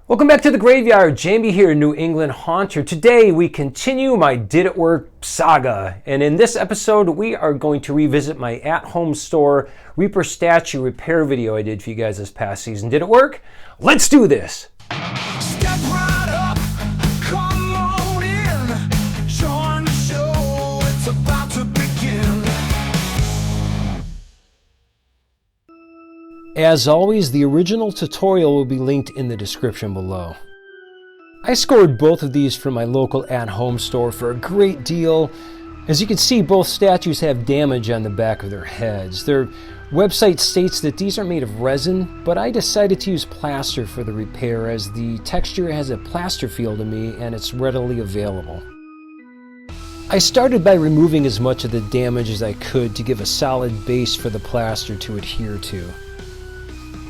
Welcome back to the Graveyard. Jamie here, New England Haunter. Today we continue my Did It Work saga. And in this episode, we are going to revisit my at-home store Reaper statue repair video I did for you guys this past season. Did it work? Let's do this. Step right up, come on in, join the show, it's about to begin. As always, the original tutorial will be linked in the description below. I scored both of these from my local at-home store for a great deal. As you can see, both statues have damage on the back of their heads. Their website states that these are made of resin, but I decided to use plaster for the repair as the texture has a plaster feel to me and it's readily available. I started by removing as much of the damage as I could to give a solid base for the plaster to adhere to.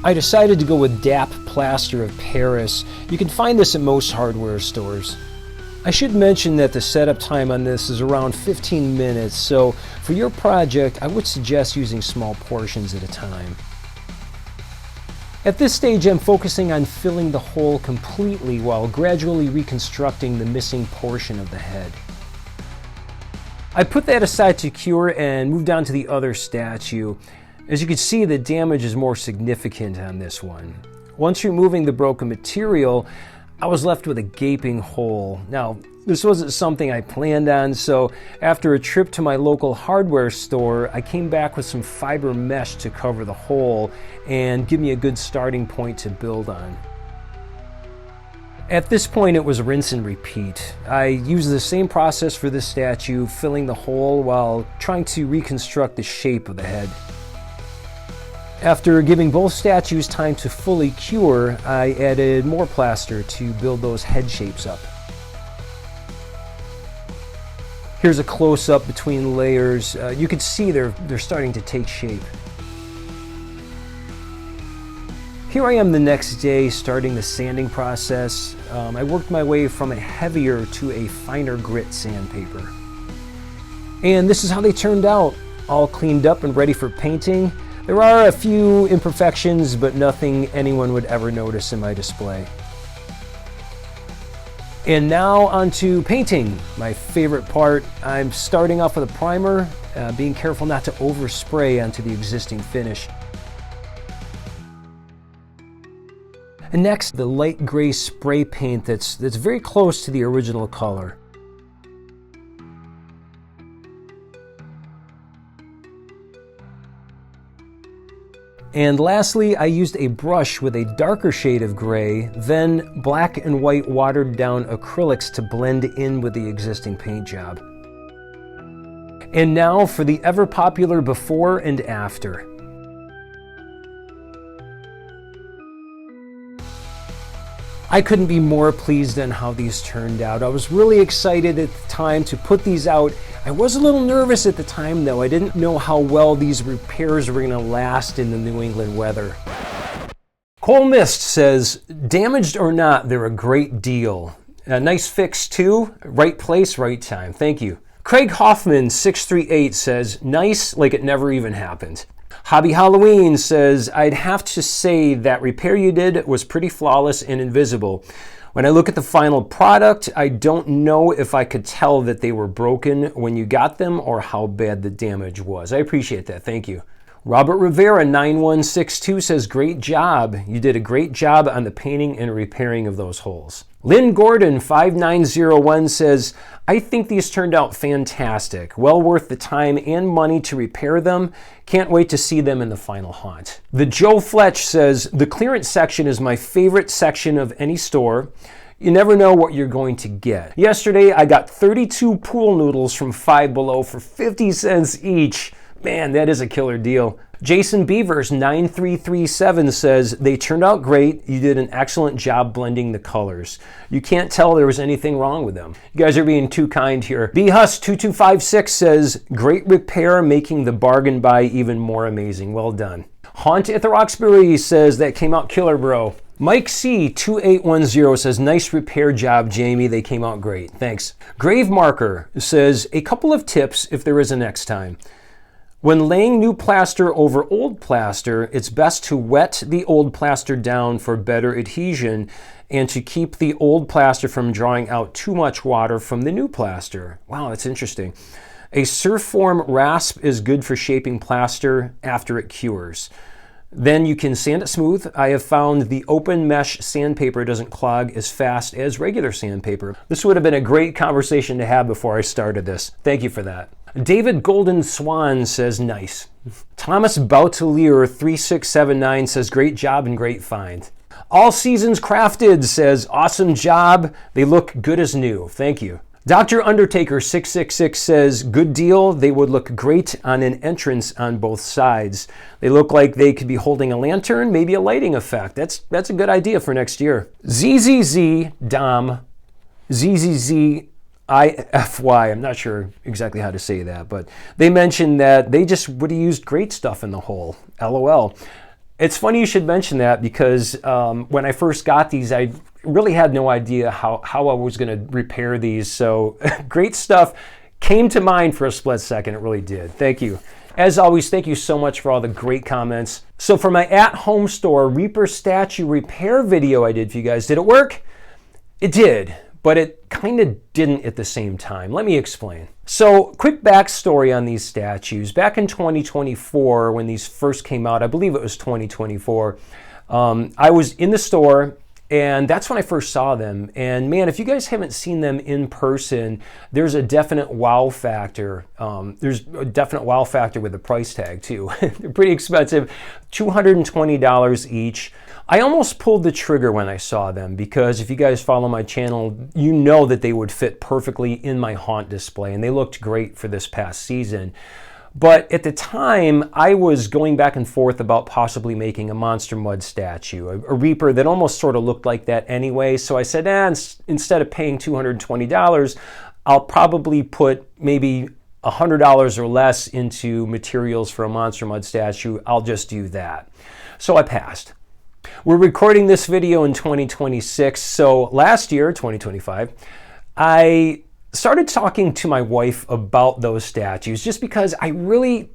I decided to go with DAP Plaster of Paris. You can find this at most hardware stores. I should mention that the setup time on this is around 15 minutes, so for your project, I would suggest using small portions at a time. At this stage, I'm focusing on filling the hole completely while gradually reconstructing the missing portion of the head. I put that aside to cure and moved on to the other statue. As you can see, the damage is more significant on this one. Once removing the broken material, I was left with a gaping hole. Now, this wasn't something I planned on, so after a trip to my local hardware store, I came back with some fiber mesh to cover the hole and give me a good starting point to build on. At this point, it was rinse and repeat. I used the same process for this statue, filling the hole while trying to reconstruct the shape of the head. After giving both statues time to fully cure, I added more plaster to build those head shapes up. Here's a close-up between layers. You can see they're starting to take shape. Here I am the next day starting the sanding process. I worked my way from a heavier to a finer grit sandpaper. And this is how they turned out, all cleaned up and ready for painting. There are a few imperfections, but nothing anyone would ever notice in my display. And now onto painting, my favorite part. I'm starting off with a primer, being careful not to overspray onto the existing finish. And next, the light gray spray paint that's very close to the original color. And lastly, I used a brush with a darker shade of gray, then black and white watered down acrylics to blend in with the existing paint job. And now for the ever popular before and after. I couldn't be more pleased on how these turned out. I was really excited at the time to put these out. I was a little nervous at the time though. I didn't know how well these repairs were going to last in the New England weather. Cole Mist says, damaged or not, they're a great deal. A nice fix too. Right place, right time. Thank you. Craig Hoffman 638 says, nice like it never even happened. Hobby Halloween says, I'd have to say that repair you did was pretty flawless and invisible. When I look at the final product, I don't know if I could tell that they were broken when you got them or how bad the damage was. I appreciate that. Thank you. Robert Rivera 9162 says, great job. You did a great job on the painting and repairing of those holes. Lynn Gordon 5901 says, I think these turned out fantastic. Well worth the time and money to repair them. Can't wait to see them in the final haunt. The Joe Fletch says, the clearance section is my favorite section of any store. You never know what you're going to get. Yesterday, I got 32 pool noodles from Five Below for 50 cents each. Man, that is a killer deal. Jason Beavers 9337 says, they turned out great. You did an excellent job blending the colors. You can't tell there was anything wrong with them. You guys are being too kind here. BHus2256 says, great repair, making the bargain buy even more amazing. Well done. Haunt at the Roxbury says, that came out killer, bro. Mike C2810 says, nice repair job, Jamie. They came out great. Thanks. Grave Marker says, a couple of tips if there is a next time. When laying new plaster over old plaster, it's best to wet the old plaster down for better adhesion and to keep the old plaster from drawing out too much water from the new plaster. Wow, that's interesting. A Surform rasp is good for shaping plaster after it cures. Then you can sand it smooth. I have found the open mesh sandpaper doesn't clog as fast as regular sandpaper. This would have been a great conversation to have before I started this. Thank you for that. David Golden Swan says, nice. Thomas Bautelier 3679 says, great job and great find. All Seasons Crafted says, awesome job. They look good as new. Thank you. Dr. Undertaker 666 says, good deal. They would look great on an entrance on both sides. They look like they could be holding a lantern, maybe a lighting effect. That's a good idea for next year. ZZZ Dom, ZZZ IFY, I'm not sure exactly how to say that, but they mentioned that they just would have used great stuff in the hole. LOL. It's funny you should mention that because when I first got these, I really had no idea how I was going to repair these. So great stuff came to mind for a split second. It really did. Thank you. As always, thank you so much for all the great comments. So for my at-home store Reaper statue repair video I did for you guys, did it work? It did, but it kind of didn't at the same time. Let me explain. So quick backstory on these statues. Back in 2024, when these first came out, I believe it was 2024, I was in the store and that's when I first saw them. And man, if you guys haven't seen them in person, there's a definite wow factor. There's a definite wow factor with the price tag too. They're pretty expensive, $220 each. I almost pulled the trigger when I saw them because if you guys follow my channel, you know that they would fit perfectly in my haunt display and they looked great for this past season. But at the time, I was going back and forth about possibly making a Monster Mud statue, a Reaper that almost sort of looked like that anyway. So I said, instead of paying $220, I'll probably put maybe $100 or less into materials for a Monster Mud statue. I'll just do that. So I passed. We're recording this video in 2026. So last year, 2025, I started talking to my wife about those statues just because I really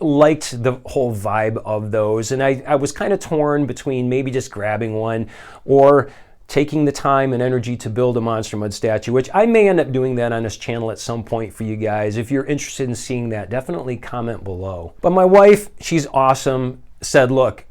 liked the whole vibe of those. And I was kind of torn between maybe just grabbing one or taking the time and energy to build a Monster Mud statue, which I may end up doing that on this channel at some point for you guys. If you're interested in seeing that, definitely comment below. But my wife, she's awesome, said, look,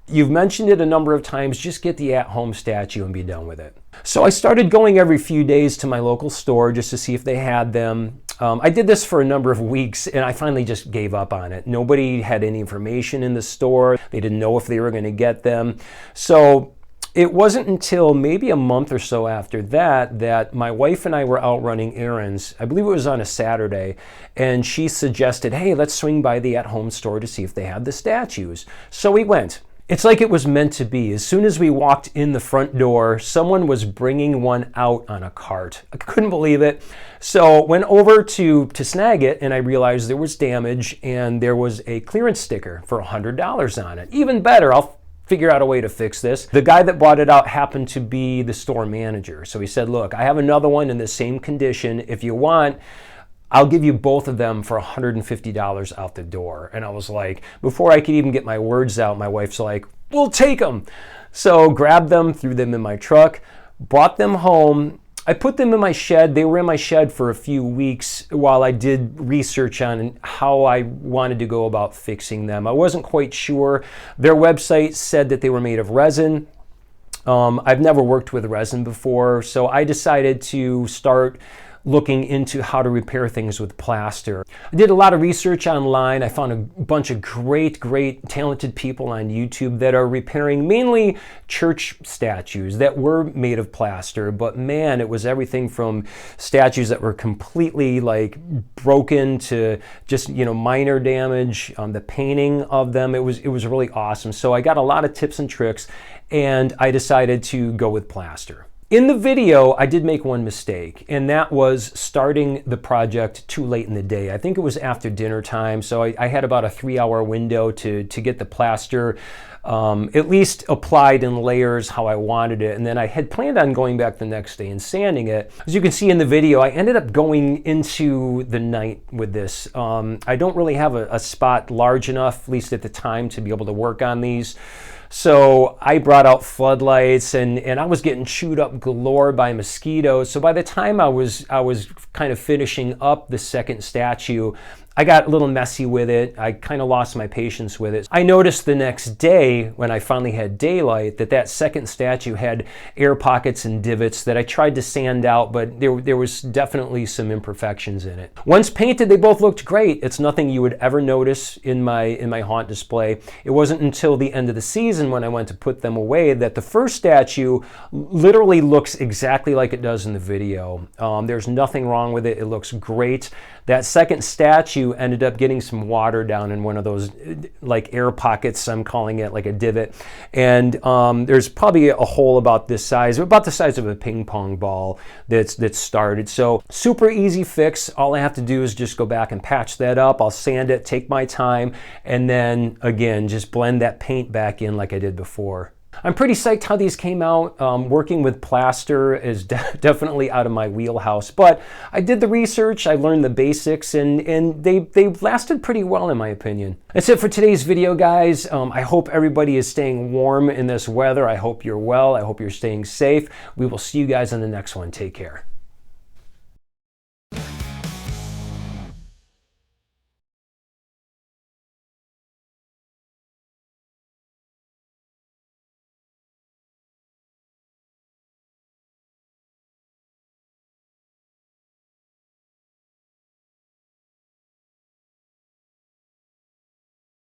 you've mentioned it a number of times, just get the at-home statue and be done with it. So I started going every few days to my local store just to see if they had them. I did this for a number of weeks and I finally just gave up on it. Nobody had any information in the store. They didn't know if they were going to get them. So it wasn't until maybe a month or so after that that my wife and I were out running errands. I believe it was on a Saturday, and she suggested, hey, let's swing by the at-home store to see if they had the statues. So we went. It's like it was meant to be. As soon as we walked in the front door, someone was bringing one out on a cart. I couldn't believe it. So went over to snag it, and I realized there was damage, and there was a clearance sticker for $100 on it. Even better, I'll figure out a way to fix this. The guy that bought it out happened to be the store manager. So he said, look, I have another one in the same condition. If you want, I'll give you both of them for $150 out the door. And I was like, before I could even get my words out, my wife's like, we'll take them. So grabbed them, threw them in my truck, brought them home. I put them in my shed. They were in my shed for a few weeks while I did research on how I wanted to go about fixing them. I wasn't quite sure. Their website said that they were made of resin. I've never worked with resin before, so I decided to start looking into how to repair things with plaster. I did a lot of research online. I found a bunch of great talented people on YouTube that are repairing mainly church statues that were made of plaster, but man, it was everything from statues that were completely like broken to just, you know, minor damage. The painting of them, it was really awesome. So I got a lot of tips and tricks and I decided to go with plaster. In the video, I did make one mistake, and that was starting the project too late in the day. I think it was after dinner time, so I had about a 3-hour window to get the plaster at least applied in layers how I wanted it, and then I had planned on going back the next day and sanding it. As you can see in the video, I ended up going into the night with this. I don't really have a spot large enough, at least at the time, to be able to work on these. So I brought out floodlights, and I was getting chewed up galore by mosquitoes. So by the time I was kind of finishing up the second statue, I got a little messy with it. I kind of lost my patience with it. I noticed the next day when I finally had daylight that second statue had air pockets and divots that I tried to sand out, but there was definitely some imperfections in it. Once painted, they both looked great. It's nothing you would ever notice in my haunt display. It wasn't until the end of the season when I went to put them away that the first statue literally looks exactly like it does in the video. There's nothing wrong with it. It looks great. That second statue ended up getting some water down in one of those like air pockets, I'm calling it, like a divot. And there's probably a hole about this size, about the size of a ping pong ball that's started. So super easy fix. All I have to do is just go back and patch that up. I'll sand it, take my time, and then again, just blend that paint back in like I did before. I'm pretty psyched how these came out. Working with plaster is definitely out of my wheelhouse, but I did the research, I learned the basics, and they've lasted pretty well in my opinion. That's it for today's video, guys. I hope everybody is staying warm in this weather. I hope you're well. I hope you're staying safe. We will see you guys on the next one. Take care.